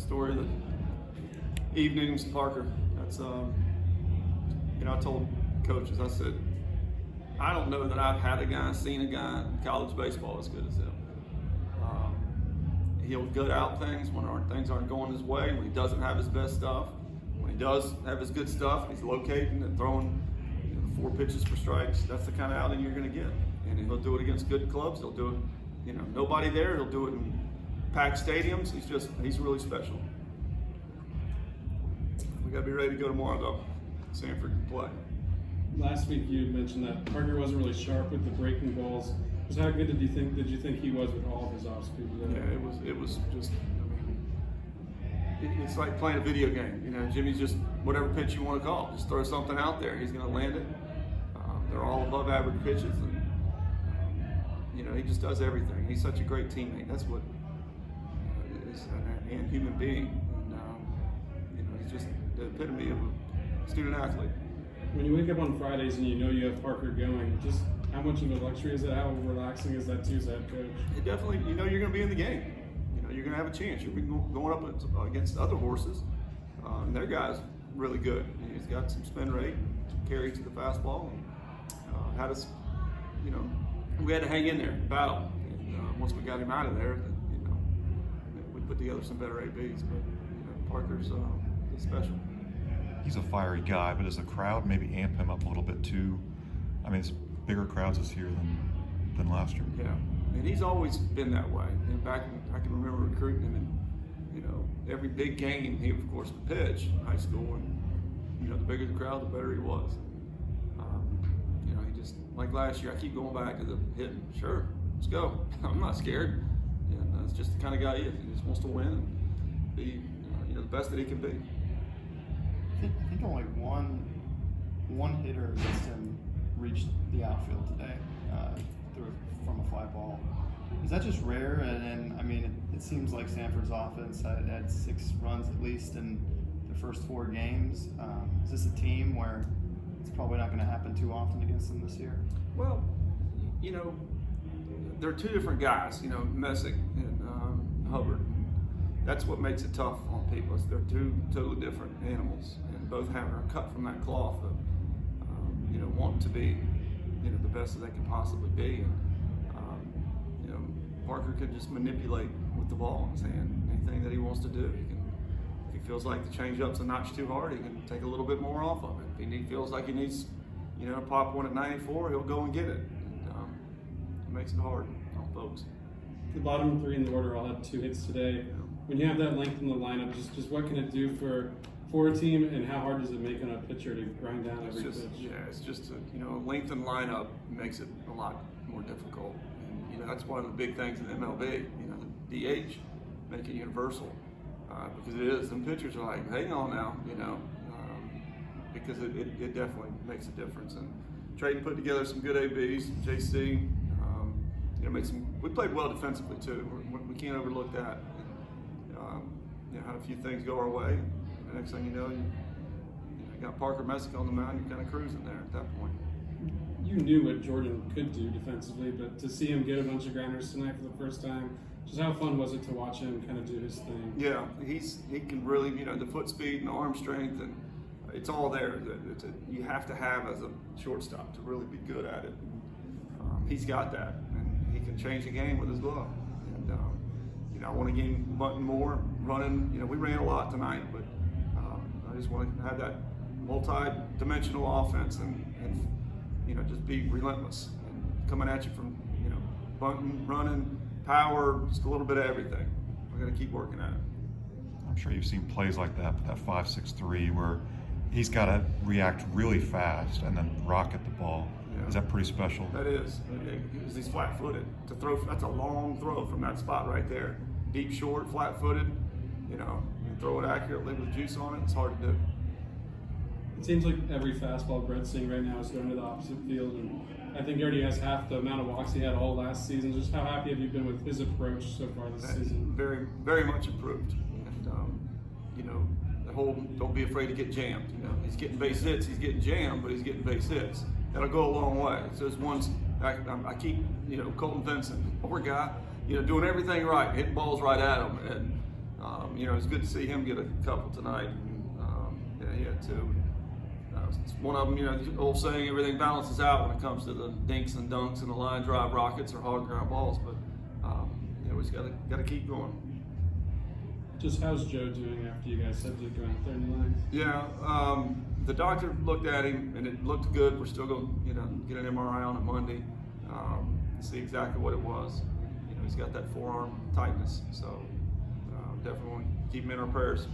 story of the evenings, Parker. That's I told coaches, I said, I don't know that I've had a guy, seen a guy in college baseball as good as him. He'll gut out things when things aren't going his way, when he doesn't have his best stuff. When he does have his good stuff, he's locating and throwing 4 pitches for strikes. That's the kind of outing you're going to get. And he'll do it against good clubs. He'll do it, nobody there. He'll do it in packed stadiums. He's really special. We got to be ready to go tomorrow, though. Samford can play. Last week you had mentioned that Parker wasn't really sharp with the breaking balls. Just how good did you think he was with all of his off speed? Yeah, it was just. It's like playing a video game. Jimmy's just whatever pitch you want to call. Just throw something out there. He's going to land it. They're all above average pitches, and he just does everything. He's such a great teammate. That's what is and human being. And he's just the epitome of a student athlete. When you wake up on Fridays and you have Parker going, just how much of a luxury is that? How relaxing is that too as head coach? It definitely, you're going to be in the game. You're going to have a chance. You're going up against other horses, and their guy's really good. He's got some spin rate, some carry to the fastball, and had us, we had to hang in there, battle. And once we got him out of there, we put together some better ABs. But Parker's special. He's a fiery guy, but does the crowd maybe amp him up a little bit too? I mean, it's bigger crowds this year than last year. Yeah, and he's always been that way. Back, I can remember recruiting him, and every big game he of course would pitch in high school, and the bigger the crowd, the better he was. He just like last year. I keep going back to the hitting. Sure, let's go. I'm not scared, and that's just the kind of guy he is. He just wants to win and be the best that he can be. I think only one hitter against him reached the outfield today from a fly ball. Is that just rare? And I mean, it seems like Samford's offense had 6 runs at least in the first 4 games. Is this a team where it's probably not going to happen too often against them this year? Well, they're 2 different guys. Messick and Hubbard. That's what makes it tough on people. They're 2 totally different animals, and both are cut from that cloth of, wanting to be, the best that they can possibly be. And, Parker can just manipulate with the ball in his hand. Anything that he wants to do, if he feels like the changeup's a notch too hard, he can take a little bit more off of it. If he feels like he needs, pop one at 94, he'll go and get it. And, it makes it hard on folks. The bottom 3 in the order all had 2 hits today. When you have that length in the lineup, just what can it do for a team, and how hard does it make on a pitcher to grind down every pitch? Yeah, it's just a lengthened lineup makes it a lot more difficult. And that's one of the big things in MLB. The DH make it universal because it is. Some pitchers are like, hang on now, because it definitely makes a difference. And Trayton put together some good ABs. JC, we played well defensively too. We can't overlook that. Had a few things go our way. The next thing you know, you got Parker Messick on the mound. You're kind of cruising there at that point. You knew what Jordan could do defensively, but to see him get a bunch of grounders tonight for the first time, just how fun was it to watch him kind of do his thing? Yeah, he can really, the foot speed and the arm strength, and it's all there. You have to have as a shortstop to really be good at it. He's got that, and he can change the game with his glove. And I want to get him button more, running. We ran a lot tonight, but I just want to have that multi-dimensional offense and just be relentless and coming at you from bunting, running, power, just a little bit of everything. We're going to keep working at it. I'm sure you've seen plays like that 5-6-3, where he's got to react really fast and then rocket the ball. Yeah. Is that pretty special? That is. Because he's flat-footed. To throw, that's a long throw from that spot right there. Deep, short, flat-footed. You throw it accurately with juice on it. It's hard to do. It seems like every fastball Brett's seeing right now is going to the opposite field, and I think he already has half the amount of walks he had all last season. Just how happy have you been with his approach so far this season? Very, very much improved. And the whole don't be afraid to get jammed. He's getting base hits, he's getting jammed, but he's getting base hits. That'll go a long way. So there's ones I keep, Colton Vincent, poor guy, doing everything right, hitting balls right at him, and You know, it's good to see him get a couple tonight. And, yeah, he had two. It's one of them, you know, the old saying, everything balances out when it comes to the dinks and dunks and the line drive rockets or hard ground balls. But you know, we just got to keep going. Just how's Joe doing after you guys had to go out there in the line? Yeah, the doctor looked at him and it looked good. We're still going to, you know, get an MRI on it Monday, see exactly what it was. You know, he's got that forearm tightness, so definitely want to keep him in our prayers.